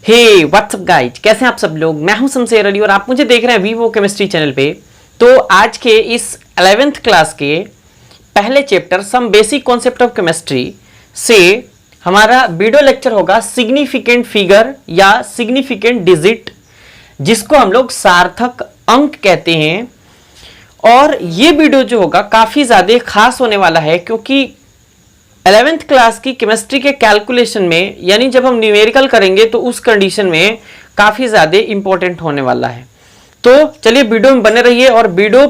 हे what's up guys, कैसे हैं आप सब लोग। मैं हूं शमशेर अली और आप मुझे देख रहे हैं वीवो केमिस्ट्री चैनल पे। तो आज के इस 11th क्लास के पहले chapter some basic concept of chemistry से हमारा वीडियो लेक्चर होगा सिग्निफिकेंट फिगर या सिग्निफिकेंट डिजिट, जिसको हम लोग सार्थक अंक कहते हैं। और ये वीडियो जो होगा काफी ज्यादा खास होने वाला है, क्योंकि 11th क्लास की केमिस्ट्री के कैलकुलेशन में, यानी जब हम न्यूमेरिकल करेंगे तो उस कंडीशन में काफी ज्यादा इंपॉर्टेंट होने वाला है। तो चलिए वीडियो में बने रहिए और वीडियो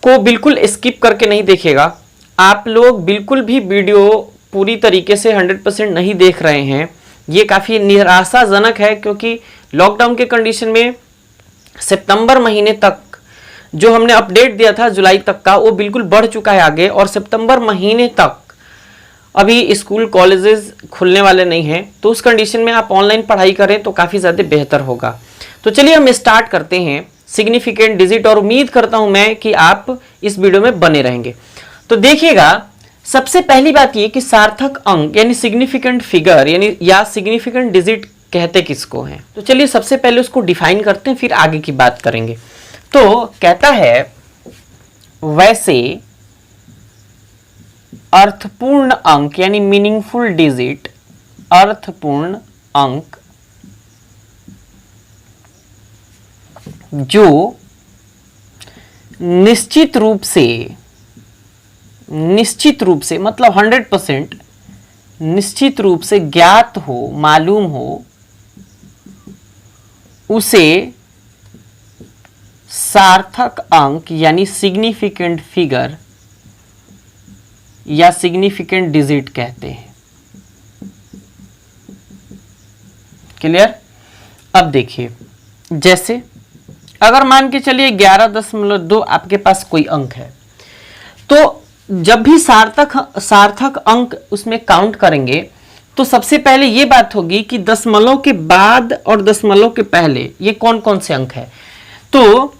को बिल्कुल स्किप करके नहीं देखिएगा। आप लोग बिल्कुल भी वीडियो पूरी तरीके से 100% नहीं देख रहे हैं, ये काफी निराशाजनक है, क्योंकि लॉकडाउन के कंडीशन में सितंबर महीने तक जो हमने अपडेट दिया था जुलाई तक का, वो बिल्कुल बढ़ चुका है आगे। और सितंबर महीने तक अभी स्कूल कॉलेजेस खुलने वाले नहीं हैं, तो उस कंडीशन में आप ऑनलाइन पढ़ाई करें तो काफ़ी ज़्यादा बेहतर होगा। तो चलिए हम स्टार्ट करते हैं सिग्निफिकेंट डिजिट, और उम्मीद करता हूं मैं कि आप इस वीडियो में बने रहेंगे। तो देखिएगा, सबसे पहली बात ये कि सार्थक अंक यानी सिग्निफिकेंट फिगर यानी या सिग्निफिकेंट डिजिट कहते किसको हैं। तो चलिए सबसे पहले उसको डिफाइन करते हैं, फिर आगे की बात करेंगे। तो कहता है, वैसे अर्थपूर्ण अंक यानी मीनिंगफुल डिजिट, अर्थपूर्ण अंक जो निश्चित रूप से मतलब 100% निश्चित रूप से ज्ञात हो, मालूम हो, उसे सार्थक अंक यानी सिग्निफिकेंट फिगर या सिग्निफिकेंट डिजिट कहते हैं। क्लियर। अब देखिए, जैसे अगर मान के चलिए 11.2 आपके पास कोई अंक है, तो जब भी सार्थक अंक उसमें काउंट करेंगे तो सबसे पहले ये बात होगी कि दशमलव के बाद और दशमलव के पहले ये कौन कौन से अंक है। तो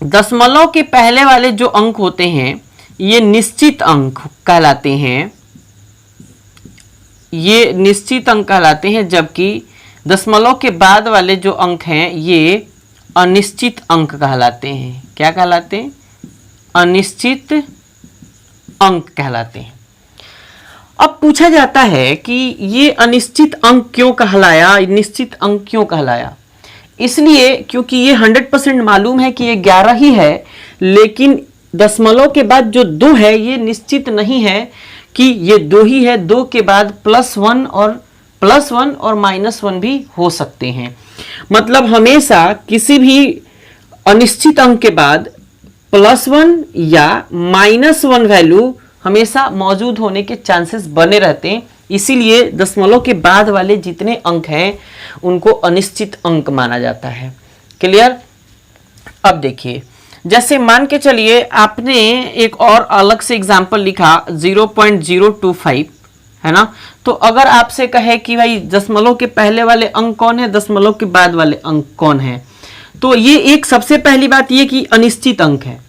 दशमलव के पहले वाले जो अंक होते हैं ये निश्चित अंक कहलाते हैं, ये निश्चित अंक कहलाते हैं, जबकि दशमलव के बाद वाले जो अंक हैं ये अनिश्चित अंक कहलाते हैं। क्या कहलाते हैं? अनिश्चित अंक कहलाते हैं। अब पूछा जाता है कि ये अनिश्चित अंक क्यों कहलाया, निश्चित अंक क्यों कहलाया। इसलिए क्योंकि ये 100% मालूम है कि ये 11 ही है, लेकिन दशमलव के बाद जो 2 है ये निश्चित नहीं है कि ये 2 ही है। 2 के बाद +1 और -1 भी हो सकते हैं। मतलब हमेशा किसी भी अनिश्चित अंक के बाद +1 या -1 वैल्यू हमेशा मौजूद होने के चांसेस बने रहते हैं। इसीलिए दशमलव के बाद वाले जितने अंक हैं उनको अनिश्चित अंक माना जाता है। क्लियर। अब देखिए, जैसे मान के चलिए आपने एक और अलग से एग्जांपल लिखा 0.025, है ना। तो अगर आपसे कहे कि भाई दशमलव के पहले वाले अंक कौन है, दशमलव के बाद वाले अंक कौन है, तो ये एक सबसे पहली बात ये कि अनिश्चित अंक है।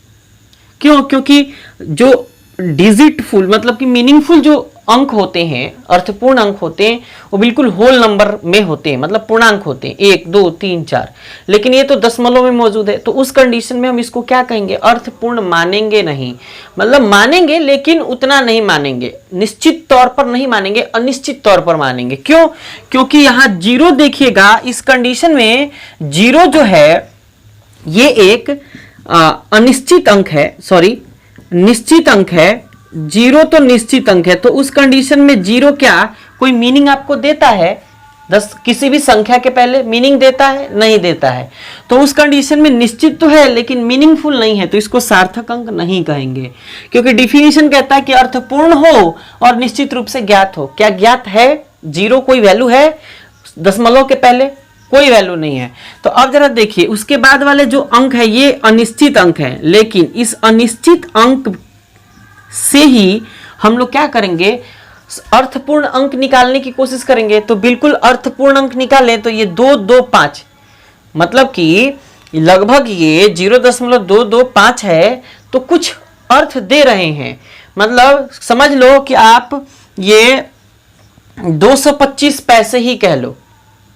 क्यों? क्योंकि जो डिजिटफुल मतलब कि मीनिंगफुल जो अंक होते हैं, अर्थपूर्ण अंक होते हैं, वो बिल्कुल होल नंबर में होते हैं, मतलब पूर्णांक होते हैं, 1 2 3 4। लेकिन ये तो दशमलव में मौजूद है, तो उस कंडीशन में हम इसको क्या कहेंगे? अर्थपूर्ण मानेंगे नहीं। मतलब मानेंगे लेकिन उतना नहीं मानेंगे, निश्चित तौर पर नहीं मानेंगे, अनिश्चित तौर पर मानेंगे। क्यों? क्योंकि यहाँ 0 देखिएगा, इस कंडीशन में 0 जो है ये एक अनिश्चित अंक है, सॉरी निश्चित अंक है। 0 तो निश्चित अंक है, तो उस कंडीशन में 0 क्या कोई मीनिंग आपको देता है? किसी भी संख्या के पहले मीनिंग देता है? नहीं देता है। तो उस कंडीशन में निश्चित तो है लेकिन मीनिंगफुल नहीं है, तो इसको सार्थक अंक नहीं कहेंगे। क्योंकि डिफिनीशन कहता है कि अर्थपूर्ण हो और निश्चित रूप से ज्ञात हो। क्या ज्ञात है? 0 कोई वैल्यू है? दशमलव के पहले कोई वैल्यू नहीं है। तो अब जरा देखिए, उसके बाद वाले जो अंक है ये अनिश्चित अंक है, लेकिन इस अनिश्चित अंक से ही हम लोग क्या करेंगे? अर्थपूर्ण अंक निकालने की कोशिश करेंगे। तो बिल्कुल अर्थपूर्ण अंक निकालें तो ये 225, मतलब कि लगभग ये 0.225 है, तो कुछ अर्थ दे रहे हैं। मतलब समझ लो कि आप ये 225 पैसे ही कह लो,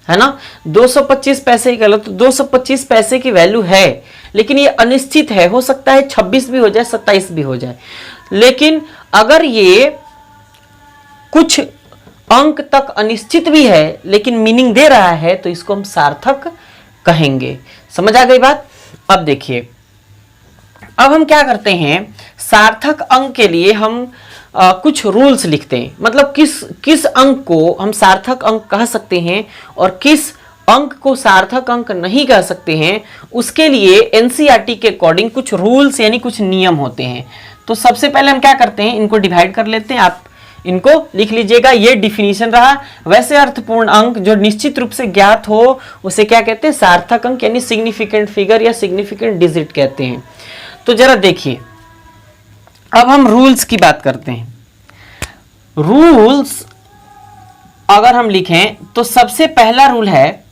है ना। 225 पैसे ही कर लो तो 225 पैसे की वैल्यू है, लेकिन ये अनिश्चित है, हो सकता है 26 भी हो जाए 27 भी हो जाए। लेकिन अगर ये कुछ अंक तक अनिश्चित भी है लेकिन मीनिंग दे रहा है तो इसको हम सार्थक कहेंगे। समझ आ गई बात। अब देखिए, अब हम क्या करते हैं, सार्थक अंक के लिए हम कुछ रूल्स लिखते हैं। मतलब किस अंक को हम सार्थक अंक कह सकते हैं और किस अंक को सार्थक अंक नहीं कह सकते हैं, उसके लिए एनसीईआरटी के अकॉर्डिंग कुछ रूल्स यानी कुछ नियम होते हैं। तो सबसे पहले हम क्या करते हैं, इनको डिवाइड कर लेते हैं। आप इनको लिख लीजिएगा, ये डिफिनीशन रहा। वैसे अर्थपूर्ण अंक जो निश्चित रूप से ज्ञात हो उसे क्या कहते हैं, सार्थक अंक यानी सिग्निफिकेंट फिगर या सिग्निफिकेंट डिजिट कहते हैं। तो जरा देखिए, अब हम रूल्स की बात करते हैं। रूल्स अगर हम लिखें तो सबसे पहला रूल है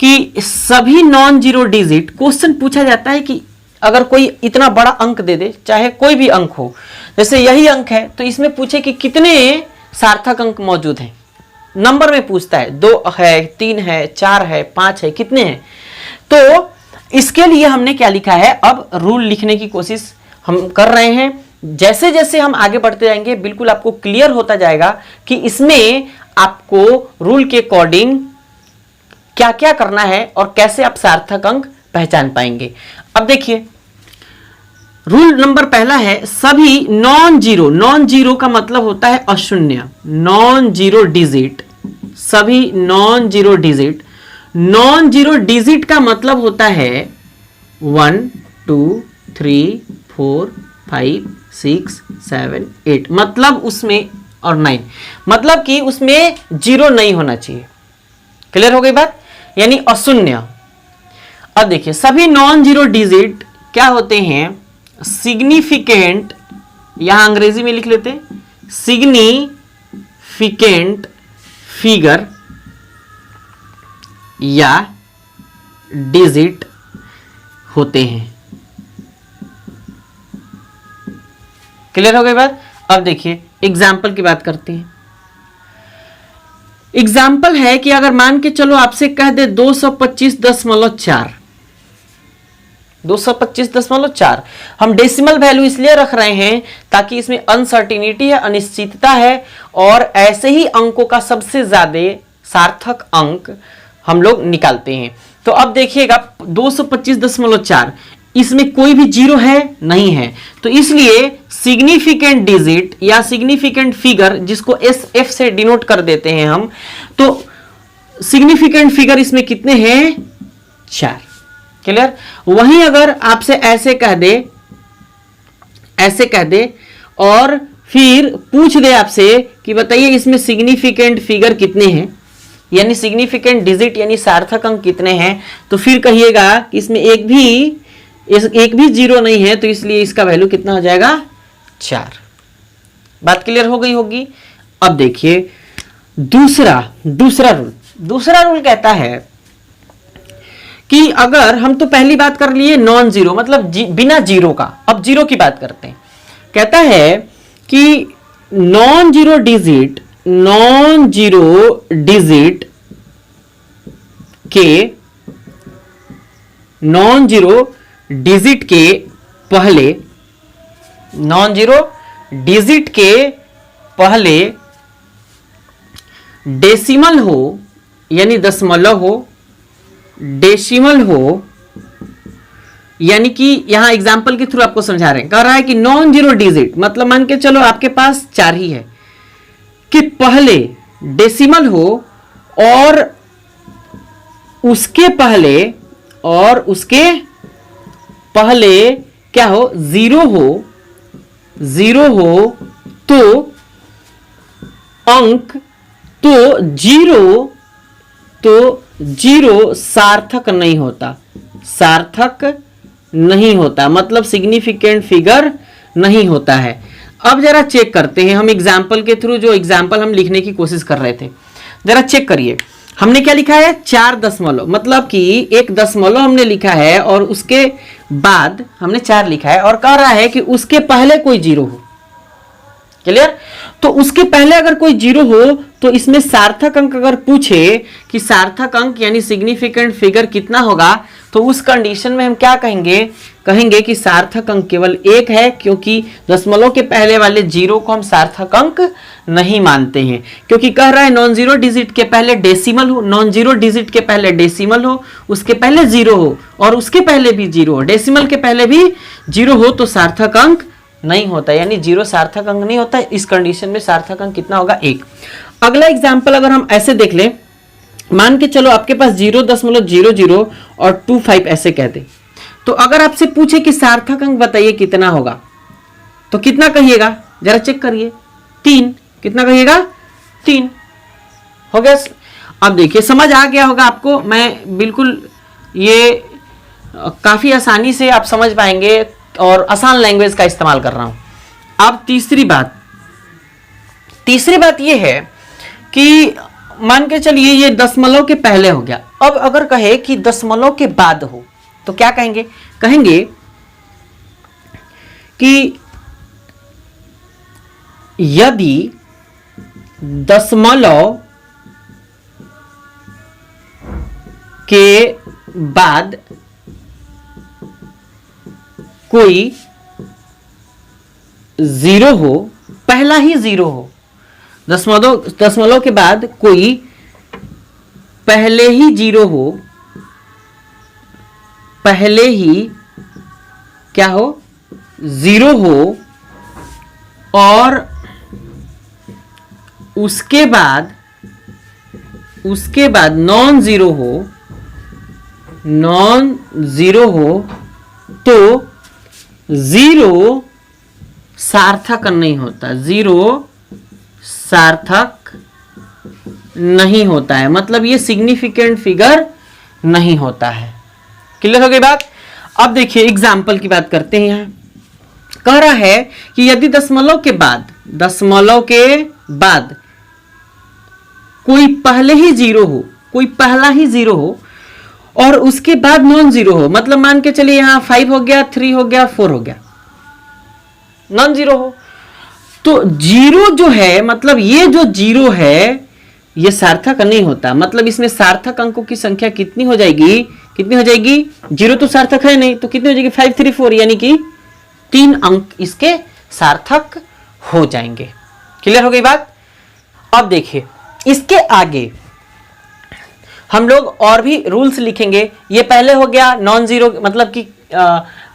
कि सभी नॉन जीरो डिजिट, क्वेश्चन पूछा जाता है कि अगर कोई इतना बड़ा अंक दे दे, चाहे कोई भी अंक हो, जैसे यही अंक है तो इसमें पूछे कि कितने सार्थक अंक मौजूद हैं, नंबर में पूछता है, 2 है, 3 है, 4 है, 5 है, कितने हैं। तो इसके लिए हमने क्या लिखा है, अब रूल लिखने की कोशिश हम कर रहे हैं। जैसे जैसे हम आगे बढ़ते जाएंगे बिल्कुल आपको क्लियर होता जाएगा कि इसमें आपको रूल के अकॉर्डिंग क्या क्या करना है और कैसे आप सार्थक अंक पहचान पाएंगे। अब देखिए, रूल नंबर पहला है सभी नॉन जीरो का मतलब होता है अशून्य, नॉन जीरो डिजिट, सभी नॉन जीरो डिजिट का मतलब होता है 1 2 3 4 5 6 7 8, मतलब उसमें, और 9, मतलब कि उसमें जीरो नहीं होना चाहिए। क्लियर हो गई बात, यानी अशून्य। अब देखिए, सभी नॉन जीरो डिजिट क्या होते हैं, सिग्निफिकेंट, यहां अंग्रेजी में लिख लेते हैं, सिग्निफिकेंट फिगर या डिजिट होते हैं। क्लियर हो गई बात। अब देखिए एग्जाम्पल की बात करते हैं। एग्जाम्पल है कि अगर मान के चलो आपसे कह दे 225.4, 225.4, हम डेसिमल वैल्यू इसलिए रख रहे हैं ताकि इसमें अनसर्टिनिटी है, अनिश्चितता है, और ऐसे ही अंकों का सबसे ज्यादा सार्थक अंक हम लोग निकालते हैं। तो अब देखिएगा 225.4, इसमें कोई भी जीरो है नहीं है, तो इसलिए सिग्निफिकेंट डिजिट या सिग्निफिकेंट फिगर, जिसको एफ से डिनोट कर देते हैं हम, तो सिग्निफिकेंट फिगर इसमें कितने हैं, 4। क्लियर। वहीं अगर आपसे ऐसे कह दे और फिर पूछ दे आपसे कि बताइए इसमें सिग्निफिकेंट फिगर कितने हैं, यानी सिग्निफिकेंट डिजिट यानी सार्थक अंक कितने हैं, तो फिर कहिएगा कि इसमें एक भी जीरो नहीं है, तो इसलिए इसका वैल्यू कितना हो जाएगा, 4। बात क्लियर हो गई होगी। अब देखिए दूसरा रूल कहता है कि अगर हम तो पहली बात कर लिए नॉन जीरो, मतलब बिना जीरो का, अब जीरो की बात करते हैं। कहता है कि नॉन जीरो डिजिट के पहले डेसिमल हो, यानी दशमलव हो, डेसिमल हो, यानी कि यहां एग्जाम्पल के थ्रू आपको समझा रहे हैं। कह रहा है कि नॉन जीरो डिजिट मतलब मान के चलो आपके पास 4 ही है, कि पहले डेसिमल हो और उसके पहले क्या हो, जीरो हो, तो अंक जीरो सार्थक नहीं होता, मतलब सिग्निफिकेंट फिगर नहीं होता है। अब जरा चेक करते हैं हम एग्जाम्पल के थ्रू, जो एग्जाम्पल हम लिखने की कोशिश कर रहे थे, जरा चेक करिए। हमने क्या लिखा है, 4 दशमलव, मतलब कि एक दशमलव हमने लिखा है और उसके बाद हमने 4 लिखा है, और कह रहा है कि उसके पहले कोई जीरो हो। क्लियर। तो उसके पहले अगर कोई जीरो हो तो इसमें सार्थक अंक अगर पूछे कि सार्थक अंक यानी सिग्निफिकेंट फिगर कितना होगा, तो उस कंडीशन में हम क्या कहेंगे, कहेंगे कि सार्थक अंक केवल एक है, क्योंकि दशमलव के पहले वाले जीरो को हम सार्थक अंक नहीं मानते हैं, क्योंकि कह रहा है नॉन जीरो डिजिट के पहले डेसिमल हो, नॉन जीरो डिजिट के पहले डेसिमल हो, उसके पहले जीरो हो और उसके पहले भी जीरो हो, डेसिमल के पहले भी जीरो हो, तो सार्थक अंक नहीं होता, यानी जीरो सार्थक अंक नहीं होता। इस कंडीशन में सार्थक अंक कितना होगा, एक। अगला एग्जाम्पल अगर हम ऐसे देख लें, मान के चलो आपके पास 0.00 और 25 ऐसे कह दे, तो अगर आपसे पूछे कि सार्थक अंक बताइए कितना होगा, तो कितना कहिएगा, जरा चेक करिए, 3। कितना कहिएगा, 3 हो गया। अब देखिए समझ आ गया होगा आपको, मैं बिल्कुल ये काफी आसानी से आप समझ पाएंगे और आसान लैंग्वेज का इस्तेमाल कर रहा हूं। अब तीसरी बात यह है कि मान के चलिए ये दशमलव के पहले हो गया, अब अगर कहे कि दशमलव के बाद हो तो क्या कहेंगे, कहेंगे कि यदि दशमलव के बाद कोई जीरो हो, पहला ही जीरो हो, दशमलव के बाद कोई पहले ही जीरो हो, पहले ही क्या हो, जीरो हो, और उसके बाद नॉन जीरो हो, तो जीरो सार्थक नहीं होता, जीरो सार्थक नहीं होता है, मतलब ये सिग्निफिकेंट फिगर नहीं होता है। क्लियर हो गई बात। अब देखिए एग्जाम्पल की बात करते हैं। यहां कह रहा है कि यदि दशमलव के बाद कोई पहले ही जीरो हो, कोई पहला ही जीरो हो और उसके बाद नॉन जीरो हो, मतलब मान के चलिए यहां 5 हो गया, 3 हो गया, 4 हो गया, नॉन जीरो हो, तो जीरो जो है, मतलब ये जो जीरो है ये सार्थक नहीं होता, मतलब इसमें सार्थक अंकों की संख्या कितनी हो जाएगी, जीरो तो सार्थक है नहीं, तो कितनी हो जाएगी, 5, 3, 4, यानी कि 3 अंक इसके सार्थक हो जाएंगे। क्लियर हो गई बात। अब देखिए इसके आगे हम लोग और भी रूल्स लिखेंगे। ये पहले हो गया नॉन जीरो, मतलब कि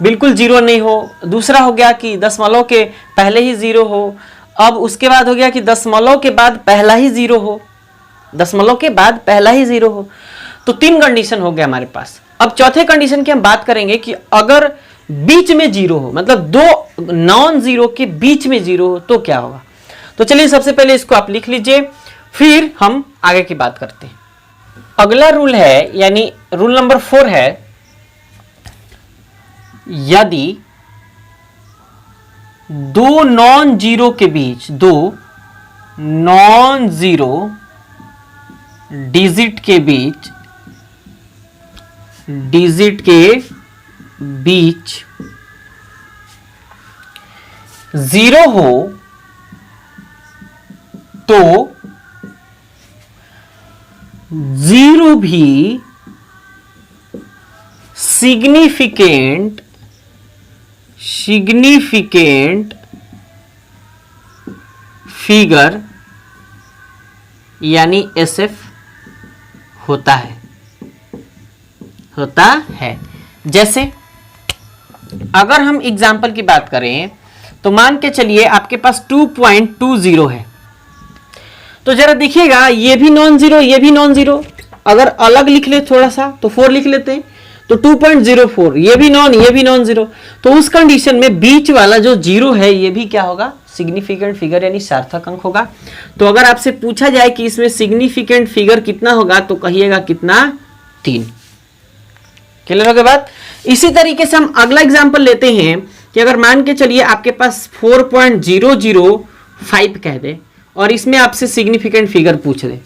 बिल्कुल जीरो नहीं हो, दूसरा हो गया कि दशमलव के पहले ही जीरो हो, अब उसके बाद हो गया कि दशमलव के बाद पहला ही जीरो हो, तो 3 कंडीशन हो गया हमारे पास। अब चौथे कंडीशन की हम बात करेंगे कि अगर बीच में जीरो हो, मतलब दो नॉन जीरो के बीच में जीरो हो, तो क्या होगा। तो चलिए सबसे पहले इसको आप लिख लीजिए, फिर हम आगे की बात करते हैं। अगला रूल है, यानी रूल नंबर 4 है, यदि दो नॉन जीरो के बीच, दो नॉन जीरो डिजिट के बीच जीरो हो, तो जीरो भी सिग्निफिकेंट फिगर यानी एसएफ होता है। जैसे अगर हम एग्जाम्पल की बात करें तो मान के चलिए आपके पास 2.20 है, तो जरा देखिएगा ये भी नॉन जीरो, ये भी नॉन जीरो, अगर अलग लिख ले थोड़ा सा तो 4 लिख लेते हैं, तो 2.04, ये भी नॉन जीरो, तो उस कंडीशन में बीच वाला जो जीरो है ये भी क्या होगा, सिग्निफिकेंट फिगर यानी सार्थक अंक होगा। तो अगर आपसे पूछा जाए कि इसमें सिग्निफिकेंट फिगर कितना होगा, तो कहिएगा कितना, 3। क्लियर हो गया बात। इसी तरीके से हम अगला एग्जांपल लेते हैं कि अगर मान के चलिए आपके पास 4.005 कह दे और इसमें आपसे सिग्निफिकेंट फिगर पूछ दे,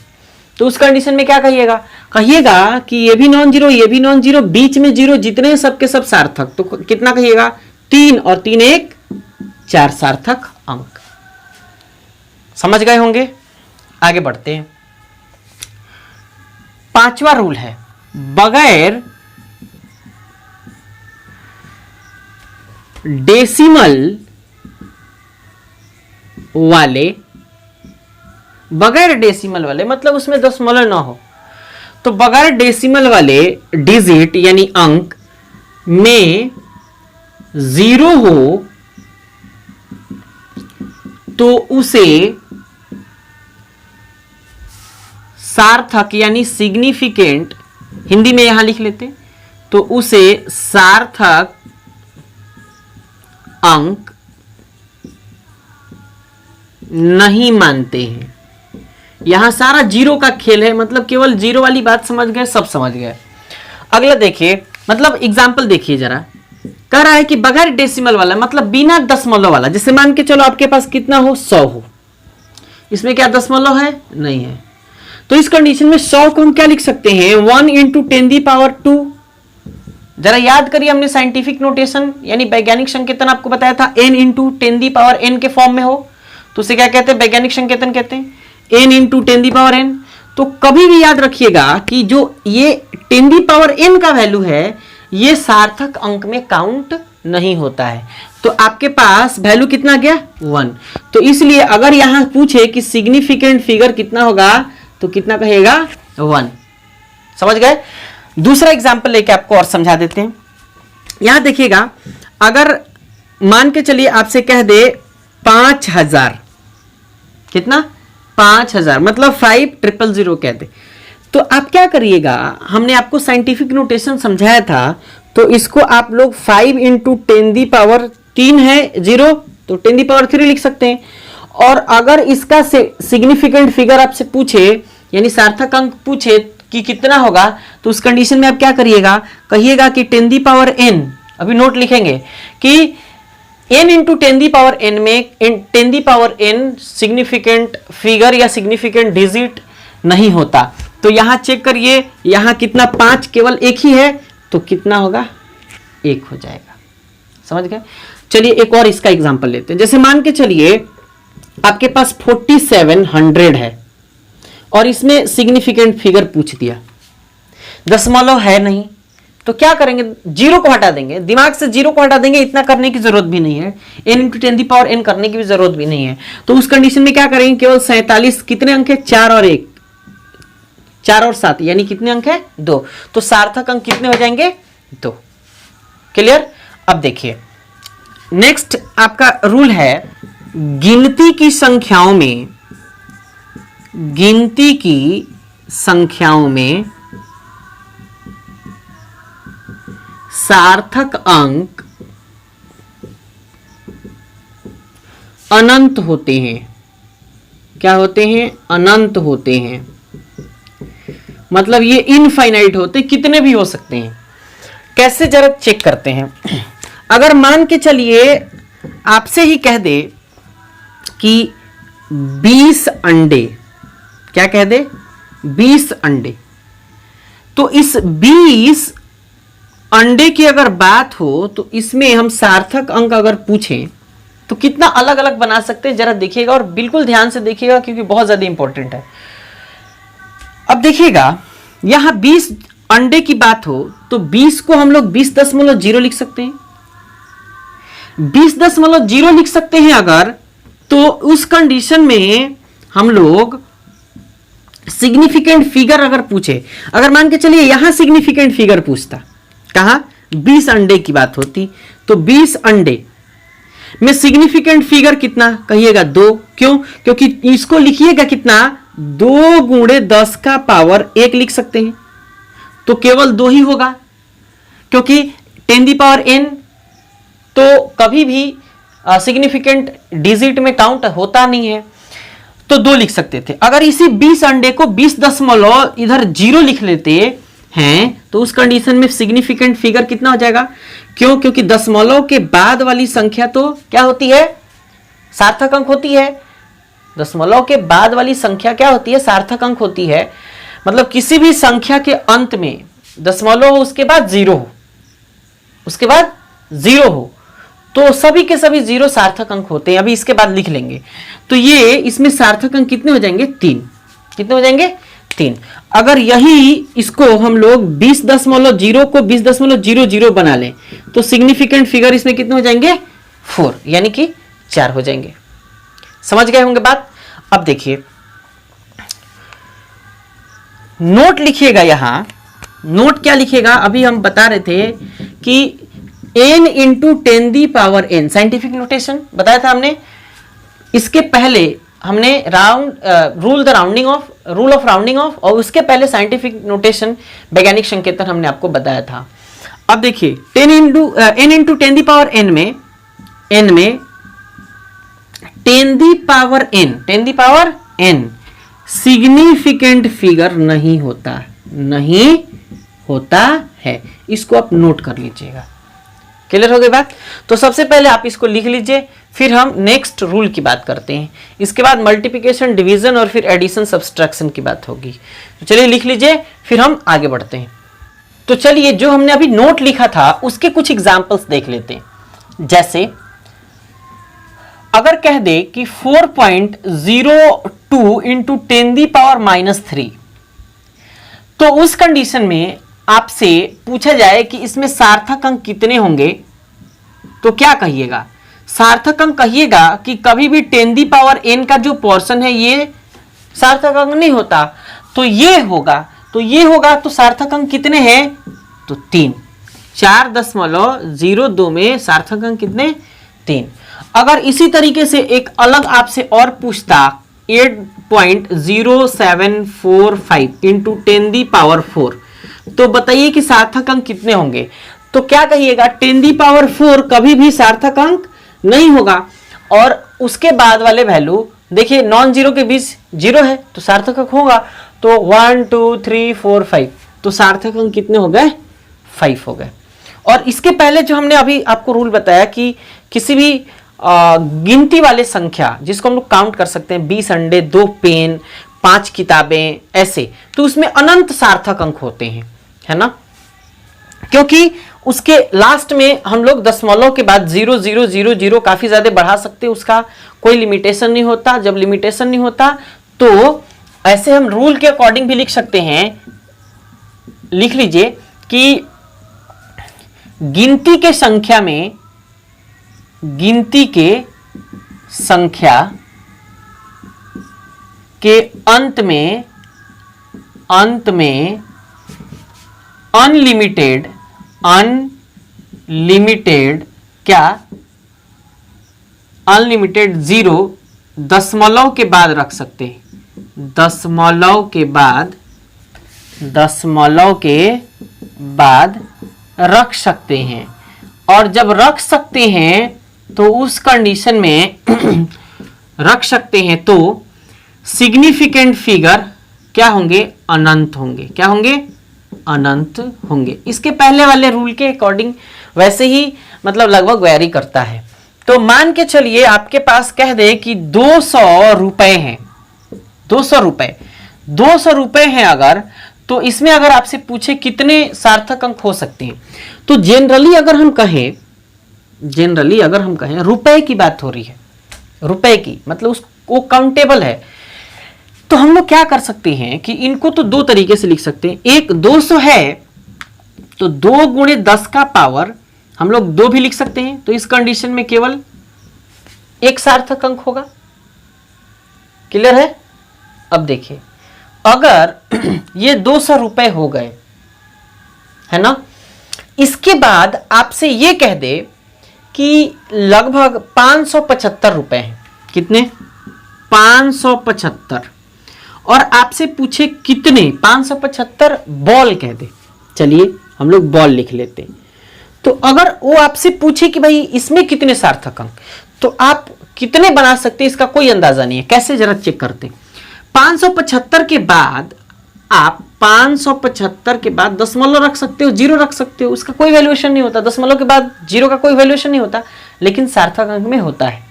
तो उस कंडीशन में क्या कहिएगा कि ये भी नॉन जीरो, बीच में जीरो, जितने सबके सब सार्थक, तो कितना कहिएगा, 3 और 3 1 4 सार्थक अंक। समझ गए होंगे। आगे बढ़ते हैं। पांचवा रूल है, बगैर डेसिमल वाले, बगैर डेसिमल वाले मतलब उसमें दशमलव ना हो, तो बगैर डेसिमल वाले डिजिट यानी अंक में 0 हो तो उसे सार्थक यानी सिग्निफिकेंट, हिंदी में यहां लिख लेते, तो उसे सार्थक अंक नहीं मानते हैं। यहां सारा जीरो का खेल है, मतलब केवल जीरो वाली बात समझ गए, सब समझ गए। अगला देखिए, मतलब एग्जाम्पल देखिए जरा, कह रहा है कि बगैर डेसिमल वाला मतलब बिना दशमलव वाला, जैसे मान के चलो आपके पास कितना हो, 100 हो, इसमें क्या दशमलव है, नहीं है, तो इस कंडीशन में 100 को हम क्या लिख सकते हैं, 1 × 10⁻²। जरा याद करिए, हमने साइंटिफिक नोटेशन यानी वैज्ञानिक संकेतन आपको बताया था, n × 10⁻n के फॉर्म में हो तो उसे क्या कहते हैं, वैज्ञानिक संकेतन कहते हैं, n × 10⁻n। तो कभी भी याद रखिएगा कि जो ये 10⁻n का वैल्यू है ये सार्थक अंक में काउंट नहीं होता है, तो आपके पास वैल्यू कितना गया, 1। तो इसलिए अगर यहां पूछे कि सिग्निफिकेंट फिगर कितना होगा तो कितना कहेगा, 1। समझ गए। दूसरा एग्जाम्पल लेके आपको और समझा देते हैं। यहां देखिएगा, अगर मान के चलिए आपसे कह दे 5000, कितना, 5000 मतलब 5000 कह दे, तो आप क्या करिएगा, हमने आपको साइंटिफिक नोटेशन समझाया था, तो इसको आप लोग 5 × 10⁻3 है 0, तो 10⁻3 लिख सकते हैं। और अगर इसका सिग्निफिकेंट फिगर आपसे पूछे यानी सार्थक अंक पूछे कि कितना होगा, तो उस कंडीशन में आप क्या करिएगा, कहिएगा कि 10⁻n, अभी नोट लिखेंगे कि n × 10⁻n में 10⁻n सिग्निफिकेंट फिगर या सिग्निफिकेंट डिजिट नहीं होता, तो यहां चेक करिए, यहां कितना, 5 केवल एक ही है, तो कितना होगा, 1 हो जाएगा। समझ गए। चलिए एक और इसका एग्जांपल लेते हैं। जैसे मान के चलिए आपके पास 4700 है और इसमें सिग्निफिकेंट फिगर पूछ दिया, दशमलव है नहीं, तो क्या करेंगे, 0 को हटा देंगे, दिमाग से 0 को हटा देंगे, इतना करने की जरूरत भी नहीं है, n × 10⁻n करने की भी जरूरत भी नहीं है। तो उस कंडीशन में क्या करेंगे, केवल 47, कितने अंक है, 4 और 1, 4 और 7 यानी कितने अंक है, 2, तो सार्थक अंक कितने हो जाएंगे, 2। क्लियर। अब देखिए नेक्स्ट आपका रूल है, गिनती की संख्याओं में, गिनती की संख्याओं में सार्थक अंक अनंत होते हैं। क्या होते हैं, अनंत होते हैं, मतलब ये इनफाइनाइट होते, कितने भी हो सकते हैं। कैसे, जरा चेक करते हैं। अगर मान के चलिए आपसे ही कह दे कि 20 अंडे, क्या कह दे, 20 अंडे, तो इस 20 अंडे की अगर बात हो तो इसमें हम सार्थक अंक अगर पूछें तो कितना अलग अलग बना सकते हैं, जरा देखिएगा और बिल्कुल ध्यान से देखिएगा क्योंकि बहुत ज्यादा इंपॉर्टेंट है। अब देखिएगा यहां 20 अंडे की बात हो तो 20 को हम लोग 20.0 लिख सकते हैं, 20.0 लिख सकते हैं अगर, तो उस कंडीशन में हम लोग सिग्निफिकेंट फिगर अगर पूछे, अगर मान के चलिए यहां सिग्निफिकेंट फिगर पूछता, कहां, 20 अंडे की बात होती, तो 20 अंडे में सिग्निफिकेंट फिगर कितना, कहिएगा 2, क्यों, क्योंकि इसको लिखिएगा कितना, 2 × 10⁻1 लिख सकते हैं, तो केवल 2 ही होगा, क्योंकि 10⁻n तो कभी भी सिग्निफिकेंट डिजिट में काउंट होता नहीं है, तो 2 लिख सकते थे। अगर इसी 20 अंडे को 20 इधर 0 लिख लेते हैं तो उस कंडीशन में सिग्निफिकेंट फिगर कितना हो जाएगा, क्यों, क्योंकि दशमलव के बाद वाली संख्या तो क्या होती है, सार्थक अंक होती है, दशमलव के बाद वाली संख्या क्या होती है, सार्थक अंक होती है। मतलब किसी भी संख्या के अंत में दशमलव हो, उसके बाद 0 हो, उसके बाद 0 हो, तो सभी के सभी 0 सार्थक अंक होते हैं। अभी इसके बाद लिख लेंगे। तो ये इसमें सार्थक अंक कितने हो जाएंगे? 3। कितने हो जाएंगे? 3। अगर यही इसको हम लोग 20.0 को 20.00 बना लें तो सिग्निफिकेंट फिगर इसमें कितने हो जाएंगे? 4, यानी कि 4 हो जाएंगे। समझ गए होंगे बात। अब देखिए नोट लिखिएगा। यहां नोट क्या लिखिएगा? अभी हम बता रहे थे कि n into 10⁻n scientific notation बताया था हमने। इसके पहले हमने रूल ऑफ राउंडिंग ऑफ और उसके पहले साइंटिफिक नोटेशन वैज्ञानिक संकेतन हमने आपको बताया था। अब देखिए n इंटू 10⁻n में 10⁻n सिग्निफिकेंट फिगर नहीं होता है। इसको आप नोट कर लीजिएगा। क्लियर हो गई बात। तो सबसे पहले आप इसको लिख लीजिए, फिर हम नेक्स्ट रूल की बात करते हैं। इसके बाद मल्टीप्लिकेशन, डिवीजन और फिर एडिशन, सब्सट्रैक्शन की बात होगी। तो चलिए लिख लीजिए, फिर हम आगे बढ़ते हैं। तो चलिए जो हमने अभी नोट लिखा था उसके कुछ एग्जांपल्स देख लेते हैं। जैसे अगर कह दे कि 4.02 इंटू 10⁻³ तो उस कंडीशन में आपसे पूछा जाए कि इसमें सार्थक अंक कितने होंगे, तो क्या कहिएगा? सार्थक अंक कहिएगा कि कभी भी 10⁻n का जो पोर्शन है ये सार्थक अंक नहीं होता, तो ये होगा तो सार्थक अंक कितने हैं? तो 3। 4.02 में सार्थक अंक कितने? 3। अगर इसी तरीके से एक अलग आपसे और पूछता 8.0745 इंटू 10⁻4 तो बताइए कि सार्थक अंक कितने होंगे? तो क्या कहिएगा? 10⁻4 कभी भी सार्थक अंक नहीं होगा। और उसके बाद वाले वैल्यू देखिए नॉन जीरो के बीच जीरो है तो सार्थक अंक होगा। तो 1 2 3 4 5 तो सार्थक अंक कितने हो गए? 5 हो गए। और इसके पहले जो हमने अभी आपको रूल बताया कि किसी भी गिनती वाले संख्या जिसको हम लोग काउंट कर सकते हैं, 20 अंडे, 2 पेन, 5 किताबें, ऐसे, तो उसमें अनंत सार्थक अंक होते हैं, है ना। क्योंकि उसके लास्ट में हम लोग दशमलव के बाद 0 0 0 0 काफी ज्यादा बढ़ा सकते हैं, उसका कोई लिमिटेशन नहीं होता। जब लिमिटेशन नहीं होता तो ऐसे हम रूल के अकॉर्डिंग भी लिख सकते हैं। लिख लीजिए कि गिनती के संख्या के अंत में अनलिमिटेड जीरो दशमलव के बाद रख सकते हैं। दशमलव के बाद रख सकते हैं। और जब रख सकते हैं तो उस कंडीशन में रख सकते हैं तो सिग्निफिकेंट फिगर क्या होंगे? अनंत होंगे। क्या होंगे? अनंत होंगे। इसके पहले वाले रूल के अकॉर्डिंग वैसे ही मतलब लगभग वेरी करता है। तो मान के चलिए आपके पास कह दे कि 200 रुपए हैं, 200 रुपए हैं अगर, तो इसमें अगर आपसे पूछे कितने सार्थक अंक हो सकते हैं, तो जनरली अगर हम कहें रुपए की बात हो रही है, रुपए की मतलब उसको काउंटेबल है, तो हम लोग क्या कर सकते हैं कि इनको तो दो तरीके से लिख सकते हैं। एक 200 है तो 2 गुणे 10 का पावर हम लोग 2 भी लिख सकते हैं। तो इस कंडीशन में केवल एक सार्थक अंक होगा। क्लियर है? अब देखिए अगर ये 200 रुपए हो गए, है ना, इसके बाद आपसे ये कह दे कि लगभग 575 रुपए हैं। कितने? 575। और आपसे पूछे कितने? 575 बॉल कह दे। चलिए हम लोग बॉल लिख लेते हैं। तो अगर वो आपसे पूछे कि भाई इसमें कितने सार्थक अंक, तो आप कितने बना सकते हैं इसका कोई अंदाजा नहीं है। कैसे जरा चेक करते हैं। 575 के बाद आप 575 के बाद दशमलव रख सकते हो, जीरो रख सकते हो, उसका कोई वैल्यूएशन नहीं होता। दशमलव के बाद जीरो का कोई वैल्यूएशन नहीं होता, लेकिन सार्थक अंक में होता है।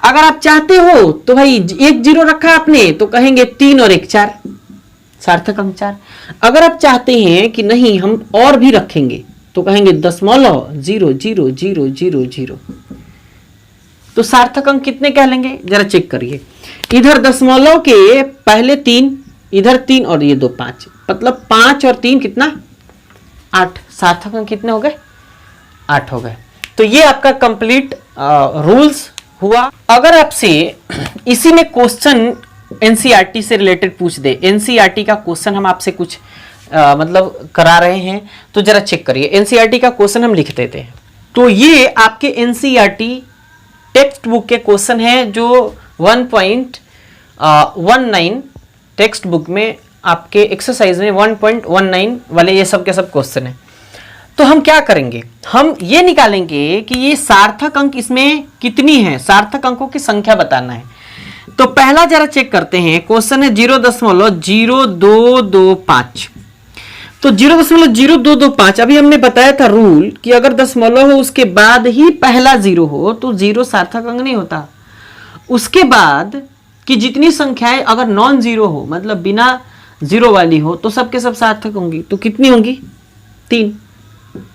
अगर आप चाहते हो तो भाई एक जीरो रखा आपने तो कहेंगे 3 और 1 4, सार्थक अंक 4। अगर आप चाहते हैं कि नहीं हम और भी रखेंगे तो कहेंगे 0.000000। तो सार्थक अंक कितने कह लेंगे, जरा चेक करिए। इधर दशमलव के पहले 3, इधर 3 और ये 2 5, मतलब 5 और 3 कितना 8। सार्थक अंक कितने हो गए, 8 हो गए। तो ये आपका कंप्लीट रूल्स हुआ। अगर आपसे इसी में क्वेश्चन एनसीईआरटी से रिलेटेड पूछ दे, एनसीईआरटी का क्वेश्चन हम आपसे कुछ मतलब करा रहे हैं, तो जरा चेक करिए। एनसीईआरटी का क्वेश्चन हम लिख देते हैं। तो ये आपके एनसीईआरटी टेक्स्ट बुक के क्वेश्चन है जो 1.19 टेक्स्ट बुक में आपके एक्सरसाइज में 1.19 वाले ये सब के सब क्वेश्चन है। तो हम क्या करेंगे, हम ये निकालेंगे कि ये सार्थक अंक इसमें कितनी है, सार्थक अंकों की संख्या बताना है। तो पहला जरा चेक करते हैं, क्वेश्चन है 0.0225। तो 0.0225 अभी हमने बताया था रूल कि अगर दशमलव हो उसके बाद ही पहला 0 हो तो 0 सार्थक अंक नहीं होता। उसके बाद कि जितनी संख्याएं अगर नॉन जीरो हो, मतलब बिना जीरो वाली हो, तो सबके सब सार्थक होंगी। तो कितनी होंगी, 3।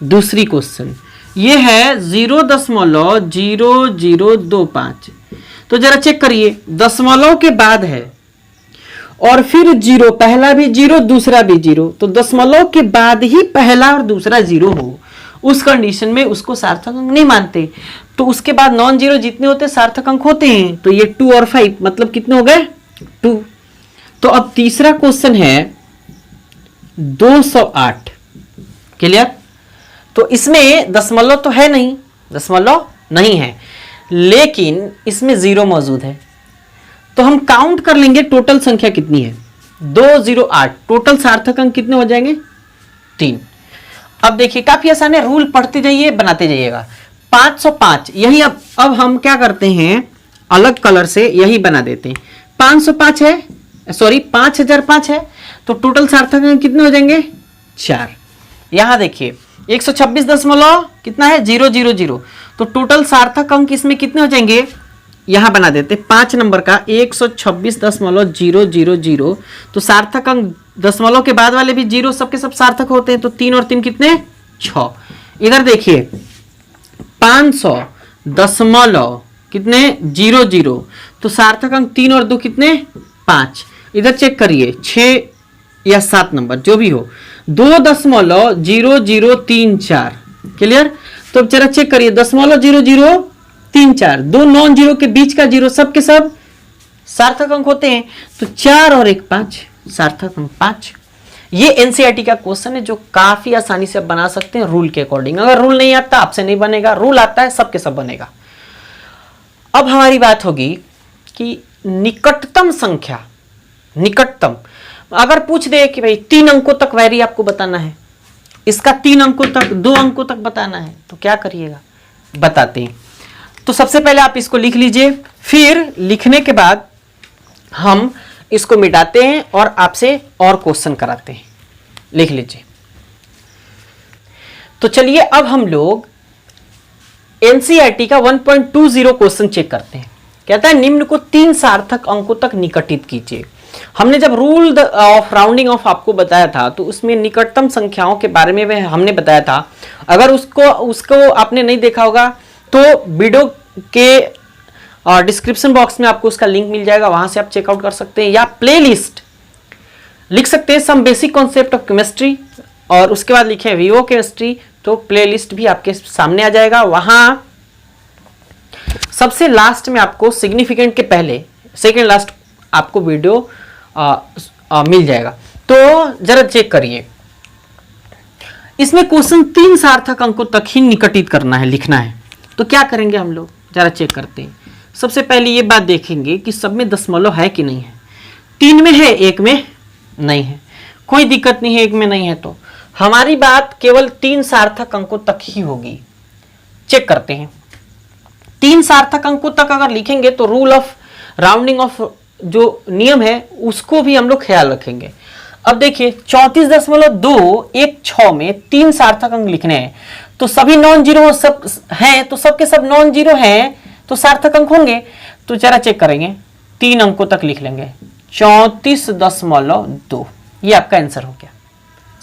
दूसरी क्वेश्चन ये है 0.0025। तो जरा चेक करिए, दशमलव के बाद है और फिर 0, पहला भी 0 दूसरा भी 0, तो दशमलव के बाद ही पहला और दूसरा 0 हो, उस कंडीशन में उसको सार्थक अंक नहीं मानते। तो उसके बाद नॉन जीरो जितने होते सार्थक अंक होते हैं। तो ये 2 और 5 मतलब कितने हो गए, 2। तो अब तीसरा क्वेश्चन है 208। क्लियर। तो इसमें दशमलव तो है नहीं, दशमलव नहीं है, लेकिन इसमें 0 मौजूद है। तो हम काउंट कर लेंगे टोटल संख्या कितनी है, 208। टोटल सार्थक अंक कितने हो जाएंगे, 3। अब देखिए काफी आसान है, रूल पढ़ते जाइए बनाते जाइएगा। 505 यही अब हम क्या करते हैं, अलग कलर से यही बना देते हैं। 505 है, सॉरी 5005 है, तो टोटल सार्थक अंक कितने हो जाएंगे, 4। यहां देखिए 126 दशमलव कितना है, 000, तो टोटल सार्थक अंक इसमें कितने हो जाएंगे, यहां बना देते 5 नंबर का 126.000। तो सार्थक अंक दशमलव के बाद वाले भी 0 सबके सब सार्थक होते हैं। तो 3 और 3 कितने, 6। इधर देखिए 500 दशमलव कितने, 00, तो सार्थक अंक 3 और 2 कितने, 5। इधर चेक करिए 6 या 7 नंबर जो भी हो, 2.0034। क्लियर। तो अब जरा चेक करिए, 0.0034, 2 नॉन जीरो के बीच का 0 सब के सब सार्थक अंक होते हैं। तो 4 और 1 5, सार्थक अंक 5। ये एनसीईआरटी का क्वेश्चन है जो काफी आसानी से आप बना सकते हैं रूल के अकॉर्डिंग। अगर रूल नहीं आता आपसे नहीं बनेगा, रूल आता है सबके सब बनेगा। अब हमारी बात होगी कि निकटतम संख्या, निकटतम अगर पूछ दे कि भाई 3 अंकों तक वैरी आपको बताना है, इसका 3 अंकों तक, 2 अंकों तक बताना है, तो क्या करिएगा, बताते हैं। तो सबसे पहले आप इसको लिख लीजिए, फिर लिखने के बाद हम इसको मिटाते हैं और आपसे और क्वेश्चन कराते हैं। लिख लीजिए। तो चलिए अब हम लोग एनसीईआरटी का 1.20 क्वेश्चन चेक करते हैं। कहता है निम्न को 3 सार्थक अंकों तक निकटित कीजिए। हमने जब रूल ऑफ राउंडिंग ऑफ आपको बताया था तो उसमें निकटतम संख्याओं के बारे में हमने बताया था। अगर उसको आपने नहीं देखा होगा तो वीडियो के डिस्क्रिप्शन बॉक्स में आपको उसका लिंक मिल जाएगा, वहां से आप चेकआउट कर सकते हैं, या प्लेलिस्ट लिख सकते हैं some basic concept of chemistry और उसके बाद लिखे वीवो केमिस्ट्री, तो प्लेलिस्ट भी आपके सामने आ जाएगा। वहां सबसे लास्ट में आपको सिग्निफिकेंट के पहले सेकेंड लास्ट आपको वीडियो मिल जाएगा। तो जरा चेक करिए, इसमें क्वेश्चन 3 सार्थक अंकों तक ही निकटित करना है, लिखना है। तो क्या करेंगे हम लोग, जरा चेक करते हैं। सबसे पहले ये बात देखेंगे कि सब में दशमलव है कि नहीं है। 3 में है, 1 में नहीं है, कोई दिक्कत नहीं है, 1 में नहीं है। तो हमारी बात केवल 3 सार्थक अंकों तक ही होगी। चेक करते हैं, 3 सार्थक अंकों तक अगर लिखेंगे तो रूल ऑफ राउंडिंग ऑफ जो नियम है उसको भी हम लोग ख्याल रखेंगे। अब देखिए 34.216 में 3 सार्थक अंक लिखने हैं, तो सभी नॉन जीरो सब हैं, तो सबके सब नॉन जीरो हैं तो सार्थक अंक होंगे। तो जरा चेक करेंगे, 3 अंकों तक लिख लेंगे, 34.2, ये आपका आंसर हो गया।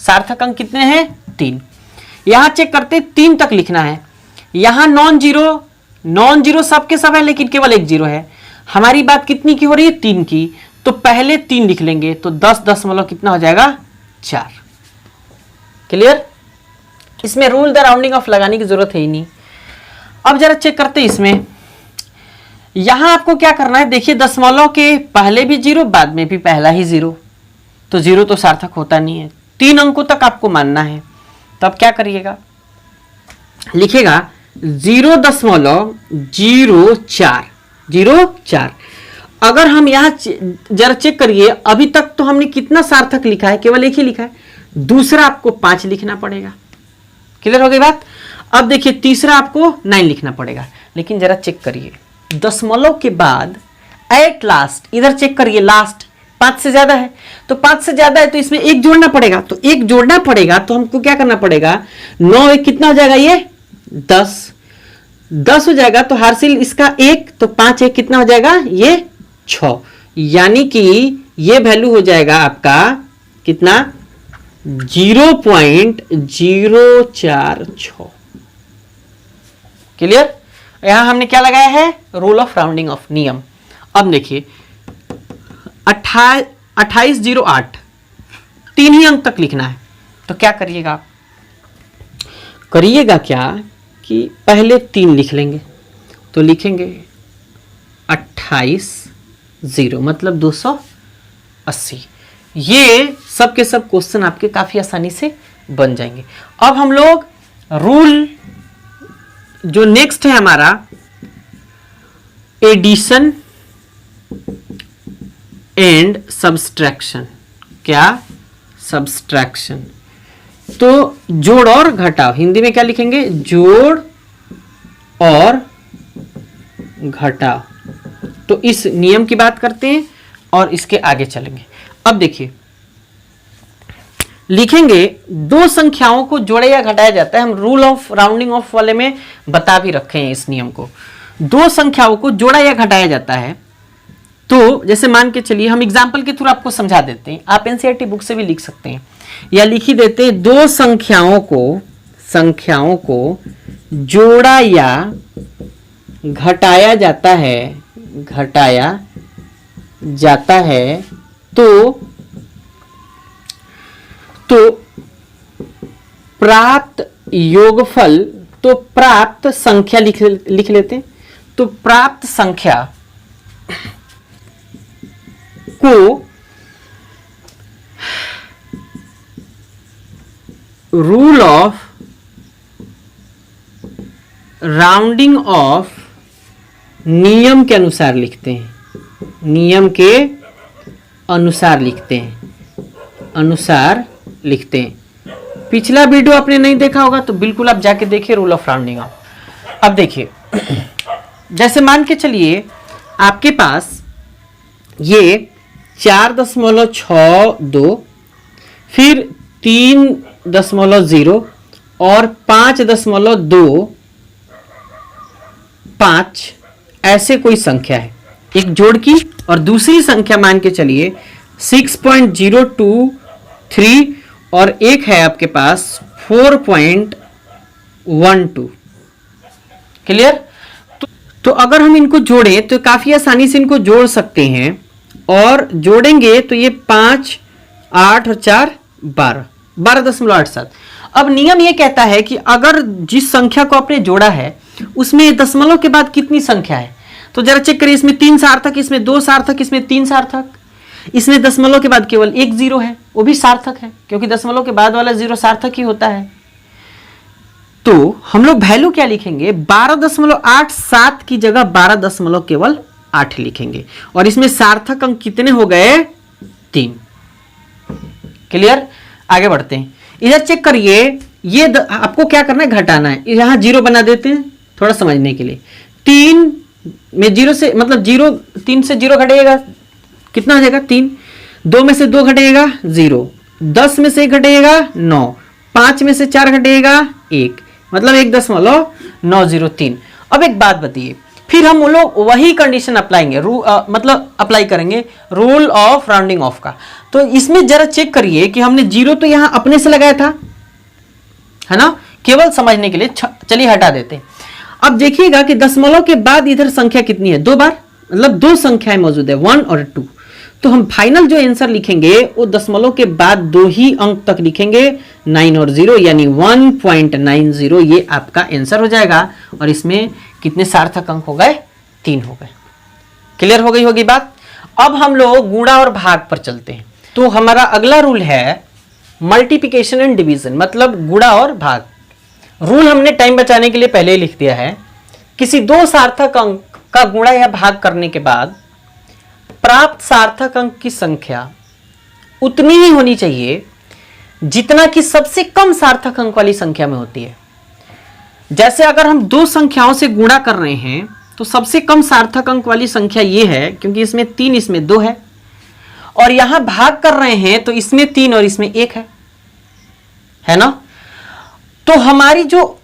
सार्थक अंक कितने हैं, 3। यहां चेक करते 3 तक लिखना है, यहां नॉन जीरो नॉन जीरो सबके सब है लेकिन केवल एक जीरो है। हमारी बात कितनी की हो रही है? 3 की। तो पहले 3 लिख लेंगे तो 10 कितना हो जाएगा? 4। क्लियर? इसमें रूल द राउंडिंग ऑफ लगाने की जरूरत है ही नहीं। अब जरा चेक करते हैं इसमें, यहां आपको क्या करना है, देखिए दशमलव के पहले भी जीरो, बाद में भी पहला ही जीरो, तो जीरो तो सार्थक होता नहीं है। 3 अंकों तक आपको मानना है। तब क्या करिएगा, लिखेगा 0.04। अगर हम यहां जरा चेक करिए, अभी तक तो हमने कितना सार्थक लिखा है? केवल एक ही लिखा है। दूसरा आपको 5 लिखना पड़ेगा। क्लियर हो गई बात? अब देखिए तीसरा आपको 9 लिखना पड़ेगा। लेकिन जरा चेक करिए, दशमलव के बाद एट लास्ट, इधर चेक करिए, लास्ट 5 से ज्यादा है, तो 5 से ज्यादा है तो इसमें 1 जोड़ना पड़ेगा। तो 1 जोड़ना पड़ेगा तो हमको क्या करना पड़ेगा? 9 1 कितना हो जाएगा? ये 10 हो जाएगा। तो हासिल इसका 1, तो 5 1 कितना हो जाएगा? ये 6। यानी कि ये वैल्यू हो जाएगा आपका कितना? 0.046। क्लियर? यहां हमने क्या लगाया है? रूल ऑफ राउंडिंग ऑफ, नियम। अब देखिए 2808, 3 ही अंक तक लिखना है। तो क्या करिएगा आप? करिएगा क्या कि पहले 3 लिख लेंगे, तो लिखेंगे 28 मतलब 280। ये सब के सब क्वेश्चन आपके काफी आसानी से बन जाएंगे। अब हम लोग रूल जो नेक्स्ट है हमारा, एडिशन एंड सब्सट्रैक्शन। क्या? सब्सट्रैक्शन। तो जोड़ और घटाव, हिंदी में क्या लिखेंगे? जोड़ और घटाव। तो इस नियम की बात करते हैं और इसके आगे चलेंगे। अब देखिए, लिखेंगे 2 संख्याओं को जोड़े या घटाया जाता है। हम रूल ऑफ राउंडिंग ऑफ वाले में बता भी रखे हैं इस नियम को। 2 संख्याओं को जोड़ा या घटाया जाता है। तो जैसे मान के चलिए, हम एग्जाम्पल के थ्रू आपको समझा देते हैं। आप एनसीईआरटी बुक से भी लिख सकते हैं या लिख ही देते हैं। 2 संख्याओं को जोड़ा या घटाया जाता है, तो प्राप्त योगफल, तो प्राप्त संख्या लिख लेते हैं। तो प्राप्त संख्या को रूल ऑफ राउंडिंग ऑफ नियम के अनुसार लिखते हैं। नियम के अनुसार लिखते हैं। पिछला वीडियो आपने नहीं देखा होगा तो बिल्कुल आप जाके देखिए, रूल ऑफ राउंडिंग ऑफ। अब देखिए, जैसे मान के चलिए आपके पास ये 4.62, फिर 3.0 और 5.25 ऐसे कोई संख्या है, एक जोड़ की। और दूसरी संख्या मान के चलिए 6.023 और एक है आपके पास 4.12। क्लियर? तो अगर हम इनको जोड़ें तो काफी आसानी से इनको जोड़ सकते हैं। और जोड़ेंगे तो ये 5 8 और 4 12, 12.87। अब नियम ये कहता है कि अगर जिस संख्या को आपने जोड़ा है उसमें दशमलव के बाद कितनी संख्या है, तो जरा चेक करिए। इसमें 3 सार्थक, इसमें 2 सार्थक, इसमें 3 सार्थक, इसमें दशमलव के बाद केवल 1 जीरो है, वो भी सार्थक है क्योंकि दशमलव के बाद वाला जीरो सार्थक ही होता है। तो हम लोग वैल्यू क्या लिखेंगे? 12.87 की जगह 12.8 लिखेंगे। और इसमें सार्थक अंक कितने हो गए? 3। क्लियर? आगे बढ़ते हैं। इधर चेक करिए, ये आपको क्या करना है? घटाना है। यहां 0 बना देते हैं थोड़ा समझने के लिए। 3 में 0 से मतलब 3 से 0 घटेगा, कितना हो जाएगा? 3। 2 में से 2 घटेगा 0, 10 में से 1 घटेगा 9, 5 में से 4 घटेगा 1, मतलब 1.903। अब एक बात बताइए, फिर हम लोग वही कंडीशन अप्लाइंगे, मतलब अप्लाई करेंगे रूल ऑफ राउंडिंग ऑफ का। तो इसमें जरा चेक करिए कि हमने 0 तो यहां अपने से लगाया था, है ना, केवल समझने के लिए। चलिए हटा देते हैं। अब देखिएगा कि दशमलव के बाद इधर संख्या कितनी है, 2 बार, मतलब 2 संख्याएं मौजूद है, 1 और 2। तो हम फाइनल जो आंसर लिखेंगे वो दशमलव के बाद 2 ही अंक तक लिखेंगे, 9 और 0, यानी 1.90, ये आपका आंसर हो जाएगा। और इसमें कितने सार्थक अंक हो गए, 3 हो गए। क्लियर हो गई होगी बात। अब हम लोग गुणा और भाग पर चलते हैं। तो हमारा अगला रूल है मल्टीप्लिकेशन एंड डिवीजन, मतलब गुणा और भाग। रूल हमने टाइम बचाने के लिए पहले ही लिख दिया है। किसी 2 सार्थक अंक का गुणा या भाग करने के बाद प्राप्त सार्थक अंक की संख्या उतनी ही होनी चाहिए जितना कि सबसे कम सार्थक अंक वाली संख्या में होती है। जैसे अगर हम 2 संख्याओं से गुणा कर रहे हैं तो सबसे कम सार्थक अंक वाली संख्या ये है, क्योंकि इसमें 3 इसमें 2 है, और यहां भाग कर रहे हैं तो इसमें 3 और इसमें 1 है ना। तो हमारी जो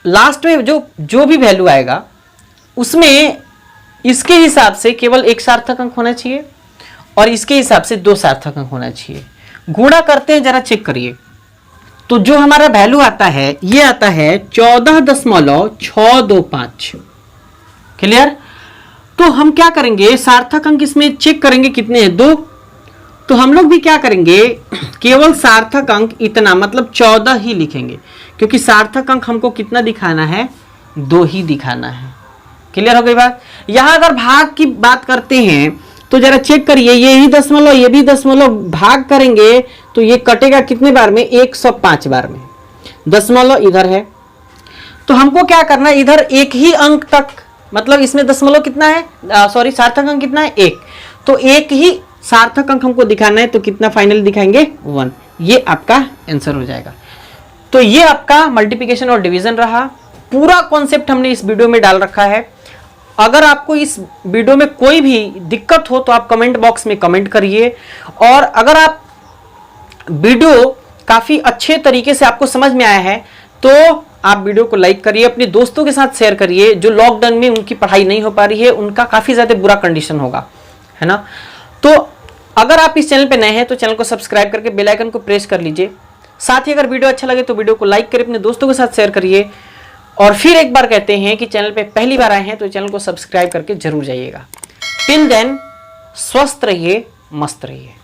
लास्ट में जो भी वैल्यू आएगा उसमें इसके हिसाब से केवल 1 सार्थक अंक होना चाहिए और इसके हिसाब से 2 सार्थक अंक होना चाहिए। गुणा करते हैं, जरा चेक करिए। तो जो हमारा वैल्यू आता है ये आता है 14.625। क्लियर। तो हम क्या करेंगे, सार्थक अंक इसमें चेक करेंगे कितने हैं, 2। तो हम लोग भी क्या करेंगे, केवल सार्थक अंक इतना, मतलब 14 ही लिखेंगे, क्योंकि सार्थक अंक हमको कितना दिखाना है, 2 ही दिखाना है। क्लियर हो गई बात। यहां अगर भाग की बात करते हैं तो जरा चेक करिए, ये ही दशमलव ये भी दशमलव, भाग करेंगे तो ये कटेगा कितने बार में, 105 बार में। दशमलव इधर है तो हमको क्या करना है, इधर 1 ही अंक तक, मतलब इसमें दशमलव कितना है, सॉरी सार्थक अंक कितना है, 1। तो 1 ही सार्थक अंक हमको दिखाना है, तो कितना फाइनल दिखाएंगे, 1। ये आपका आंसर हो जाएगा। तो ये आपका मल्टीप्लिकेशन और डिवीजन रहा। पूरा कॉन्सेप्ट हमने इस वीडियो में डाल रखा है। अगर आपको इस वीडियो में कोई भी दिक्कत हो तो आप कमेंट बॉक्स में कमेंट करिए, और अगर आप वीडियो काफी अच्छे तरीके से आपको समझ में आया है तो आप वीडियो को लाइक करिए, अपने दोस्तों के साथ शेयर करिए। जो लॉकडाउन में उनकी पढ़ाई नहीं हो पा रही है, उनका काफी ज्यादा बुरा कंडीशन होगा, है ना। तो अगर आप इस चैनल पे नए हैं तो चैनल को सब्सक्राइब करके बेल आइकन को प्रेस कर लीजिए। साथ ही अगर वीडियो अच्छा लगे तो वीडियो को लाइक करिए, अपने दोस्तों के साथ शेयर करिए। और फिर एक बार कहते हैं कि चैनल पे पहली बार आए हैं तो चैनल को सब्सक्राइब करके जरूर जाइएगा। टिल देन, स्वस्थ रहिए, मस्त रहिए।